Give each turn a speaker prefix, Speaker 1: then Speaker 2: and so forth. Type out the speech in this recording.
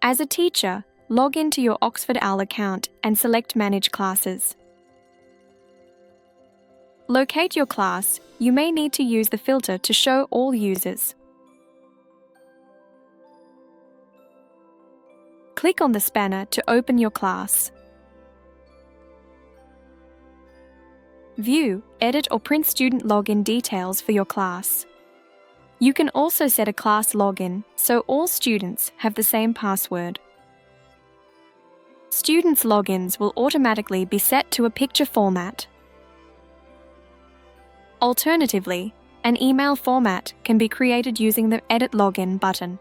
Speaker 1: As a teacher, log into your Oxford OWL account and select Manage Classes. Locate your class. You may need to use the filter to show all users. Click on the spanner to open your class. View, edit or print student login details for your class. You can also set a class login so all students have the same password. Students' logins will automatically be set to a picture format. Alternatively, an email format can be created using the Edit Login button.